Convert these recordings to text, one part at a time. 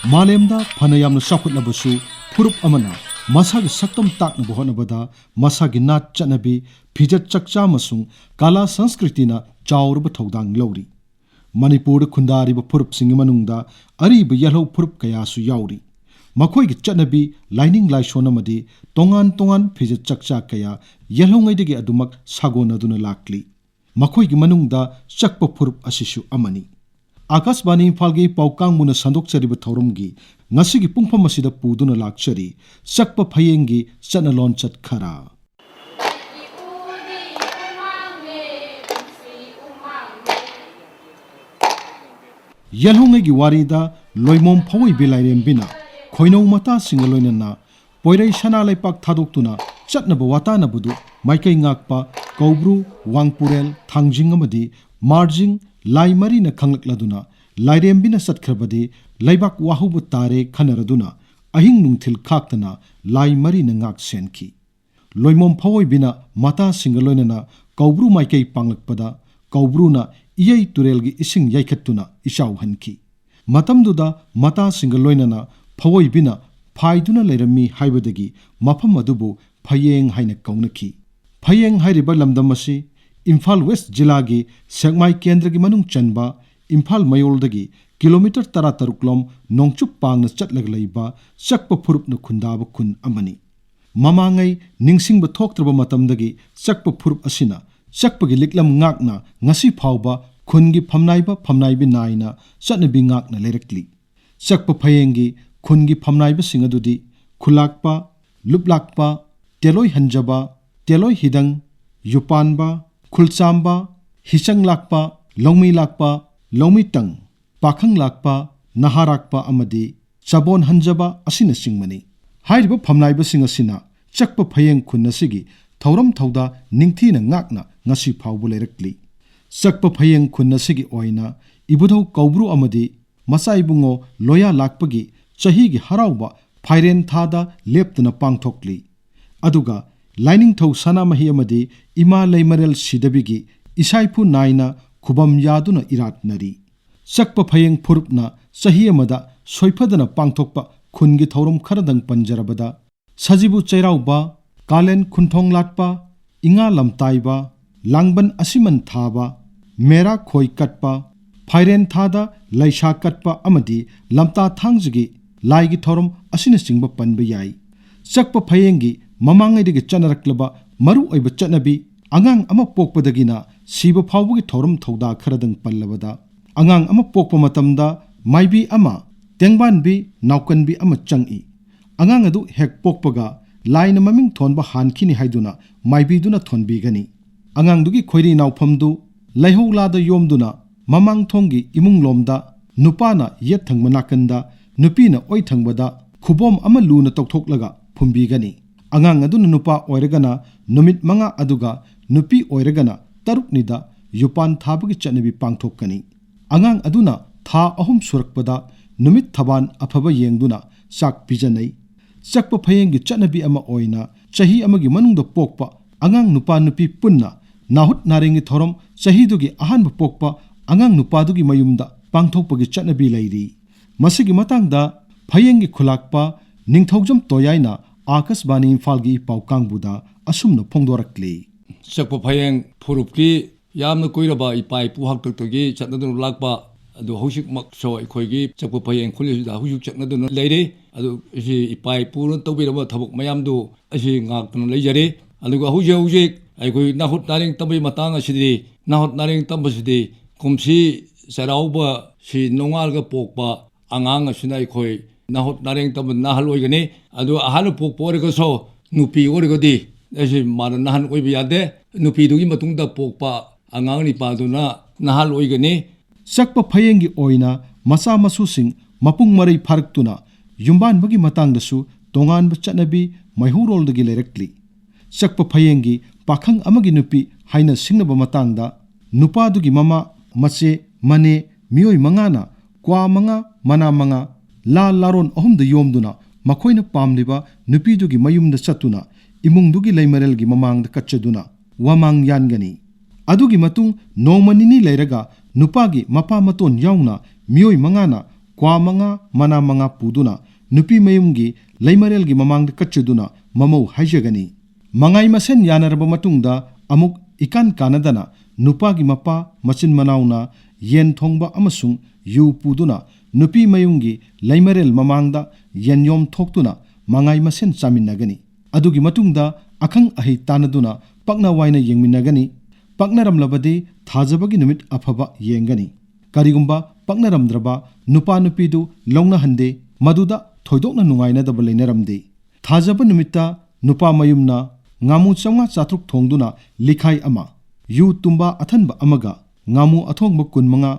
Malemda Panayam Sakut Nabusu, Purup Amana, Masagi Saktam Tak Nabuhonabada, Masagi Nat Chanabi, Pijat Chakchamasung, Kala Sanskritina, Chaur Batodang Lori. Manipur Kundari Purup Singamanunda, Arib Yellow Purup Kayasu Yauri. Makoi Chanabi, Lining Laishonamadi, Tongan Pijat Chakcha Kaya, Yellow Nidigi Adumak, Sagona Duna Lakli. Makoi Manunda, Chakpa Purup Asishu Amani. Akasbani Imphal Paukang Muna Sandokchari Thorumgi, Nasigi Pungpam Masida Puduna Lakchari, Chakpa Phayeng Chanalon Chat Khara. Yelhongegi Warida, Loimom Pawi Bilairem Bina, Koino Mata Singaloinana, Poirei Shana Lepak Tadoktuna, Chatnabawata Nabudu, Maikai Ngakpa, Kaubru, Wangpurel, Tangjingamadi, Marjing, Lai Marina Kangladuna, Lairembina Satkrabadi, Laibak Wahubu Tare Kanaraduna, Ahing Nungtil Kaktana, Lai Marina Ngak Senki. Loimom Pawai Bina, Mata Singaloinana, Kaubru Maikei Panglakpada, Kaubruna, Iyai Turelgi Ising Yaikatuna, Ishaw Hanki. Matamduda, Mata Singaloinana, Pawai Bina, Paiduna Lerami Haibadagi, Mapam Madubu, Phayeng Haina Kaunaki. Phayeng Hairiba Lamdamasi, Imphal West Jilagi, Segmai Kendragi Manung Chanba, Imphal Mayoldagi, Kilometer Tarataruklom, Nongchup Pang Chatlaglayba, Chakpa Purup no Kundaba Kun Amani. Mamangai, Ningsing Batok Matamdagi, Chakpa Purup Asina, Chakpagi Liklam Ngakna, Ngasi Pauba, Kungi Pamnaiba, Pamnaibi Naina, Chatnabi Ngakna Lerekli. Chakpa Phayengi, Kungi Pamnaiba Singadudi, Kulakpa, Luplakpa, Teloi Hanjaba, Teloi Hidang, Yupanba, Kulchamba, Hisang Lakpa, Longmi Lakpa, Longmi Tang, Pakang Lakpa, Naharakpa Amadi, Chabon Hanjaba Asina Singmani. Hairiba Pamnaiba Singasina, Chakpa Phayeng Kunasigi, Tauram Tauda, Ningtina Ngakna, Ngasi Paubulerekli. Chakpa Phayeng Kunasigi Oina, Ibudo Kaubru Amadi, Masaibungo, Loya Lakpagi, Chahigi Harauba, Phairen Thada, Leptana Pangthokli. Aduga, Lining Tau Sana Mahiamadi, Ima Laimarel Sidabigi, Isaipu Naina, Kubam Yaduna Irat Nari. Chakpa Phayeng Purupna, Sahiamada, Soipadana Pangthokpa, Kungi Taurum Karadang Panjarabada, Sajibu Chairauba, Kalen Kunthong Latpa, Inga Lamtaiba, Langban Asiman Thaba, Mera Khoi Katpa, Phairen Thada, Laisha Katpa Amadi, Lamta Thangjigi, Laigi Thorum Asina Singba Panbayai. Chakpa Phayengi, Mamangaidigi Chanaraklaba, Maru Oiba Chatnabi, Angang Ama Pokpadagina, Siba Paubugi Thorum Thoda Karadang Pallabada, Angang Ama Pokpa Matamda, Maibi Ama, Tengban Bi, Naukan Bi Ama Changi. Angang Adu Hek Pokpaga, Laina Maming Thonba Hankini Haiduna, Maibi Duna Thonbi Gani. Angang Dugi Khoiri Naupamdu, Laiho Lada Yomduna, Mamang Tongi Imung Lomda, Nupana Yethang Manakanda, Nupina Oithangbada, Kubom Ama Luna Toktoklaga, Pumbi Gani. Angang Aduna Nupa Oiregana, Numit Manga Aduga, Nupi Oiregana, Taruknida, Yupan Thabagi Chanabi Pangthokani. Angang Aduna, Tha Ahum Surakpada, Numit Thaban Aphaba Yengduna, Sak Pijanai. Chakpa Phayengi Chanabi Ama Oina, Chahi Amagi Manungda Pokpa, Angang Nupa Nupi Punna, Nahut Naringi Thorom, Chahidugi Ahanba Pokpa, Angang Nupadugi Mayumda, Pangthokpagi Chanabi Lairi. Masigi Matangda, Phayengi Khulakpa, Ningthokjam Toyaina, Akasbani Imphal Paukang Buda, Asumno Pongdorakli. Chakpa Phayeng Phurupki, Yamna Koiraba, Ipai Puhak Togi, Chatnadun Lakpa, the Hoshik Mak Show, Koigi, Chakpa Phayeng Kulis, the Hushuk Chatnadun Lady, Ipai Purun Tobiraba Tabuk Mayamdu, Ashi Ngakan Lejare, and the Hujik, I go Nahut Naring Tabi Matanga City, Nahut Naring Tambasidi, Kumsi, Sarauba, she Nongalga Pokpa, Angang Sinai Koi, Nahut Naring Tab Nahaloigani, and do a Hanu Pok Porigo so, Nupi Origodi, as if Maranahan Obiade, Nupi Dugimatunda Pokpa, Angani Paduna, Nahaloigani. Chakpa Phayengi Oina, Masa Masusing, Mapung Mari Parktuna, Yumban Bagi Matangdasu, Tongan Bachanabi, Mahurol the Gilerectly. Chakpa Phayengi, Pakang Amagi Nupi, Haina Singnaba Matangda, Nupa Dugi Mama, Mase, Mane, Mioi Mangana, Kwa Manga, Mana Manga, La Laron Ohum the Yomduna, Makoina Pamliba, Nupi Dugi Mayum the Satuna, Imung Dugi Laimarelgi Mamang the Kachaduna, Wamang Yangani. Adugi matung nongma nini leiraga nupagi mapa maton yauna mioi mangana kwa manga mana manga puduna nupi mayumgi leimarelgi mamangda kachuduna mamau haijagani. Mangai masen yanaraba matungda amuk ikan kanadana nupagi mapa machin manauna yen thongba amasung yu puduna nupi mayumgi leimarel mamangda yen yom thoktuna mangai masen chaminagani. Adugi matungda akhang ahi tanaduna pakna waina yengminagani. Paknaramlabadi thajabagi numit afaba yengani. Karigumba paknaramdraba nupa nupidu longna hande maduda thoidokna nungaina daba leinaramde. Thajaba numita nupa mayumna ngamu chamnga chatruk thongduna likhai ama yu tumba athanba amaga ngamu athongba kunmanga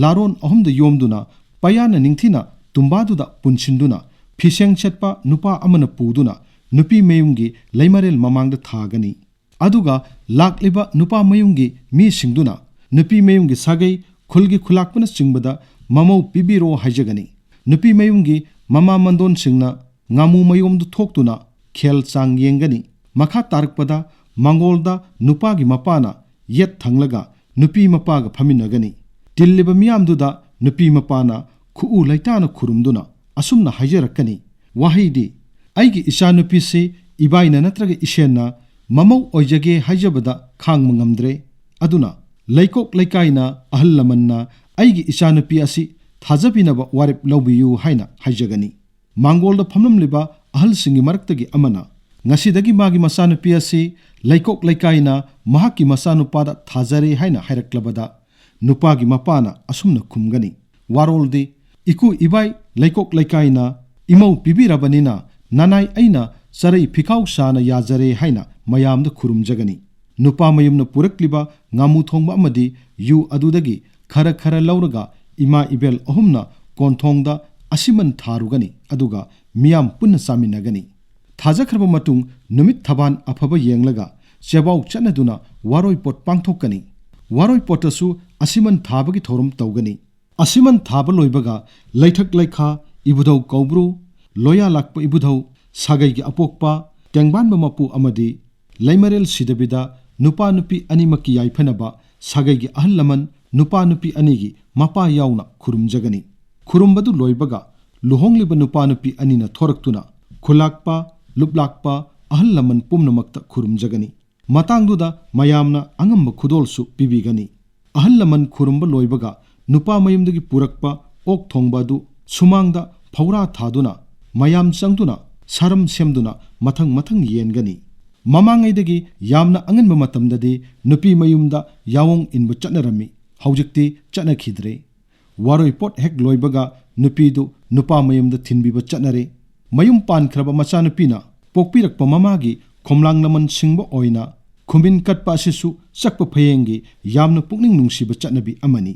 laron ahumda yomduna payana ningthina tumbaduda punshinduna phiseng chetpa nupa amana puduna nupi mayumgi leimarel mamangda thagani. Aduga lakliba nupa mayumgi mi singduna nupi mayumgi sagai khulgi khulakpana singbada mamau pibiro haijagani. Nupi mayumgi mama mandon singna ngamu mayomdu thoktuna khel chang yengani. Makha tarakpada mangolda nupagi mapana yet thanglaga nupi mapaga phaminagani. Tilliba miyamduda nupi mapana khuu laitana khurumduna asumna haijarakani. Wahidi aigi isha nupi se ibaina natraga ishenna mamau oijage haijabada khang mangamdre. Aduna laikok laikaina ahal lamanna aigi isha nupi asi thajabinaba warip laubiyu haina haijagani. Mangolda phamlamliba ahal singi maraktagi amana ngasidagi magi masanupi asi laikok laikaina mahaki masanupada thajare haina hairaklabada nupagi mapana asumna khumgani. Waroldi iku ibai laikok laikaina imau pibirabanina nanai aina sarai phikau sana yajare haina mayamda khurumjagani. Nupa mayumna purakliba ngamu thongba amadi yu adudagi khara khara lauraga ima ibel ahumna konthongda asiman tharugani aduga miyam punna saminagani. Thajakhraba matung numit thaban afaba yenglaga chebau chanaduna waroi pot pangthokani. Waroi potasu asiman thabagi thorum tawgani. Asiman thaba loibaga laithak laikha ibudau kaubru loya lakpa ibudau sagai gi apokpa tengbanba mapu amadi leimarel sidabida nupa nupi animaki yaiphanaba sagai gi ahallaman nupa nupi anigi mapa yauna khurumjagani. Khurumbadu loibaga luhongliba nupa nupi anina thoraktuna khulakpa luplakpa ahallaman pumnamakta khurumjagani. Matangduda mayamna angamba khudolsu pibigani. Ahallaman khurumba loibaga nupa mayumdagi purakpa ok thongbadu sumangda phawra thaduna mayam changduna saram semduna mathang yengani. Mamangaidagi yamna anganba matamdadi nupi mayumda yawong inbu chatnarami haujikti chatnakhidre. Waroi pot hek loibaga nupidu nupa mayumda thinbiba chatnare. Mayum pankhraba machanupina pokpirakpa mamagi khomlanglaman singba oina khumin katpa asisu chakpa phayengi yamna pukning nungsiba chatnabi amani.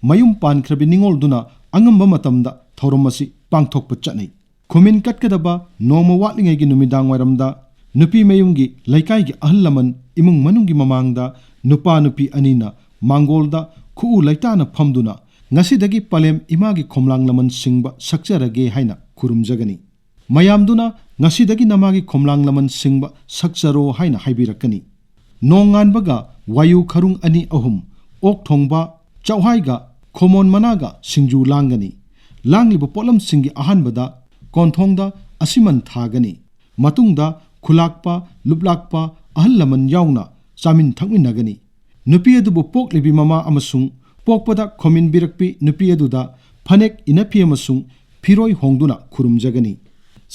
Mayum pankhrabi ningolduna angamba matamda thoromasi pangthokpa chatnai. Khumin katkadaba noma watlingaigi numidang wairamda nupi mayumgi laikaigi ahallaman imung manungi mamangda nupa nupi anina mangolda khuu laitana phamduna ngasidagi palem imagi khomlanglaman singba sakjarage haina khurumjagani. Mayamduna ngasidagi namagi khomlanglaman singba sakjaro haina haibirakani. Nonganbaga wayu kharung ani ahum ok thongba chauhaiga khomon managa singju langani. Langliba polam singi ahanbada konthongda asiman thagani. Matungda khulakpa luplakpa ahallaman yauna chamin thakminagani. Nupi adubu poklibi mama amasung pokpada khomin birakpi nupi aduda phanek inapi amasung phiroi hongduna khurumjagani.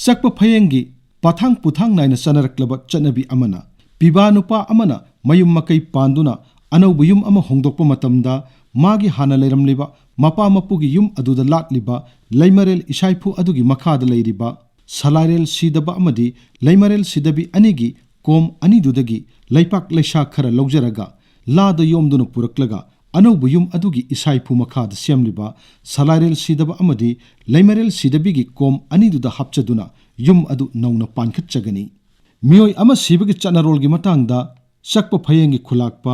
Chakpa phayengi pathang puthang naina sanaraklaba chanabi amana piba nupa amana mayum makai panduna anaubu yum ama hongdokpa matamda magi hana leiramliba mapa mapugi yum aduda latliba leimarel isaipu adugi makhada leiriba salairel sidaba amadi leimarel sidabi anigi kom anidudagi leipak leisha khara laujaraga lada yomduna puraklaga anaubu yum adugi isaipu makhada semliba salairel sidaba amadi leimarel sidabigi kom aniduda hapchaduna yum adu nauna pankhatchagani. Miyoi ama sibagi chanarolgi matangda chakpa phayengi khulakpa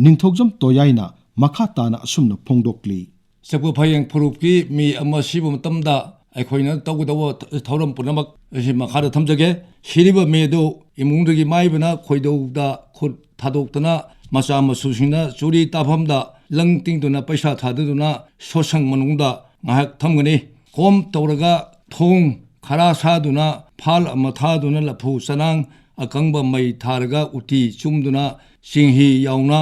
ningthokjom toyaina makha tana asumna phongdokli. Chakpa phayeng phurupki mi ama sibu matamda aikoina tawgdawa thoram punamak asi makhada thamjage siriba medo imungdagi maibana khoidowda khut thadoktana macha masusingna churi tafamda langting tuna paisa thaduna sosang manungda ngahak thamgani kom tawraga thong khara saduna phal ama thaduna laphu sanang akangba mai tharga uti chumduna singhi yauna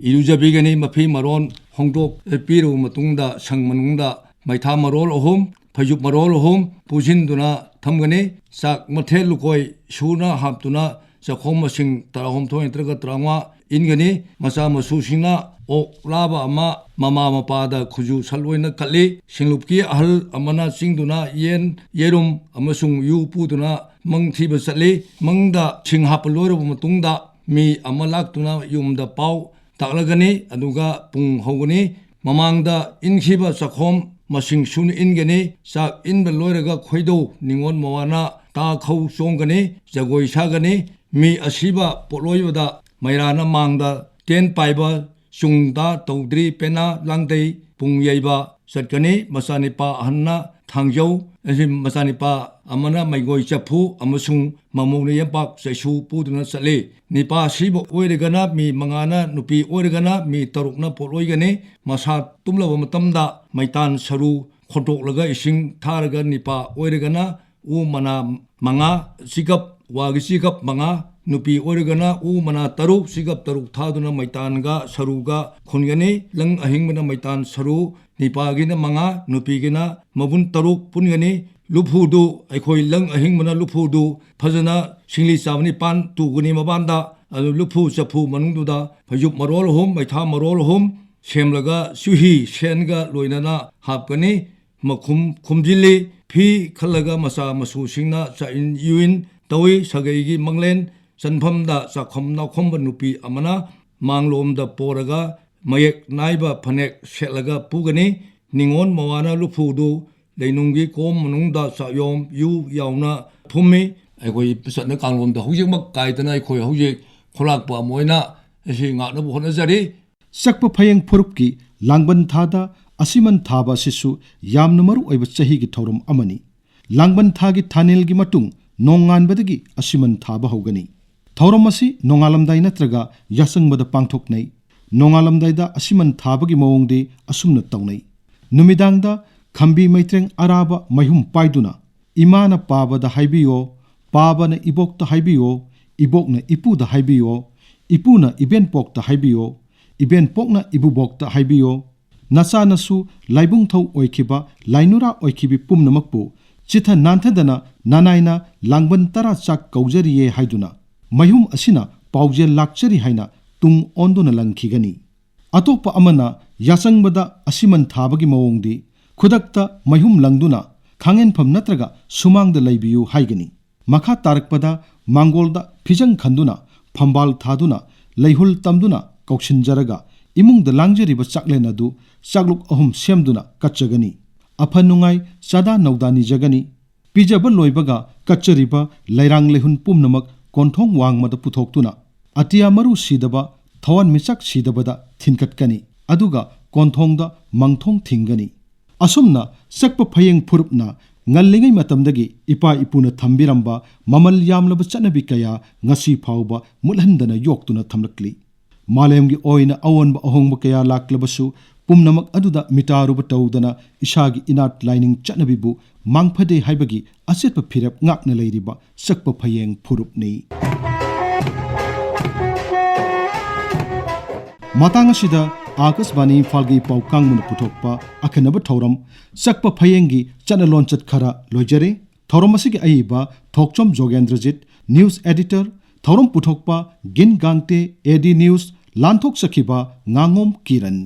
irujabigani mafi maron hongdok piru matungda sangmanungda maitha marol ohum phayup marol ohum pujinduna thamgani sak mathel lukoi suna haptuna chakhom masing tarahom thoi traga trangwa ingani macha masusingna ok laba ama mama mapada khuju salloina kali singlupki ahal amana singduna yen yerum amasung yu puduna mangthiba sali mangda singhapaloru matungda mi amalaktuna yumda pau taklagani aduga pung hogani mamangda inkhiba chakhom masing sun ingani sak inba loiraga khoido ningon mawana ta khau chongani jagoi sagani mi asiba poloibada mairana mangda ten paiba sungda tawdri pena langdei pung yaiba satkani masanipa ahanna thangjau asim masanipa amana maigoi chaphu amasung mamongna yampak saisu puduna sale nipa sibo oirigana mi mangana nupi oirigana mi tarukna poloigani masa tumlaba matamda maitan saru khotoklaga ising tharaga nipa oirigana u mana manga sikap wagi sikap manga nupi oirigana u mana taruk sikap taruk thaduna maitanga saruga khongani lang ahingmana maitan saru nipagina manga nupigina mabun taruk pungani luphudu aikhoi lang ahingmana luphudu phajana singli chavni pan tuguni mabanda adu luphu chaphu manungduda phayup marol hom maitha marol hom semlaga suhi senga loinana hapkani makhum khumjili phi khalaga masa masu singna cha in yuin tawi sagai gi manglen sanphamda chakhom nakhomba nupi amana manglomda poraga mayek naiba phanek selaga pugani ningon mawana luphudu leinunggi kom manungda sayom yu yauna phummi aigoi pisatna kanglomda hujikmak kaitana aigoi hujik kholakpa moina esi ngakna bu honajari Chakpa Phayeng phurupki langban thada asiman thaba sisu yamna maru oiba chahi gi thorum amani langban thagi thanel gi matung nongan badagi asiman thaba hogani thorum asi nongalamdai natraga yasangbada pangthoknai nongalamdaida asiman thabagi mawongde asumna tawnai numidangda khambi maitreng araba mahum paiduna imana pabada haibiyo pabana ibokta haibiyo ibokna ipuda haibiyo ipuna iben pokta haibiyo iben pokna ibubokta haibiyo nasa nasu laibung thau oikiba lainura oikibi pumnamakpu chitha nanthadana nanaina langban tara chak kaujariye haiduna mahum asina pauje lakchari haina tung onduna langkhigani atopa amana yasangbada asiman thabagi mawongdi khudakta mahum langduna khangen pham natraga sumangda laibiyu haigani makha tarakpada mangolda phijang khanduna phambal thaduna leihul tamduna kauksinjaraga imungda langjariba chaklen adu chakluk ahum semduna kachagani aphanungai chada naudani jagani pijaba loibaga kachariba lairang lehun pumnamak konthong wangmada puthoktuna atia maru sidaba thawan misak sidabada thinkatkani aduga konthongda mangthong thingani asumna Chakpa Phayeng phurupna ngallingai matamdagi ipa ipuna thambiramba mamal yamlaba chanabi kaya ngasi phauba mulhandana yoktuna thamlakli malemgi oina awonba ahongba kaya laklabasu pumnamak aduda mitaruba tawdana ishagi inat lining chanabibu mangphade haibagi asetpa phirap ngakna leiriba Chakpa Phayeng phurupni matang asida Akasbani Imphal gi pau kangmuna puthokpa akhanaba thoram Chakpa Phayeng gi chanalon chat khara loijare thoram asigi aiba Thokchom Jogendrajit news editor thoram puthokpa gin Gangte AD news lanthok sakhiba Ngangom Kiran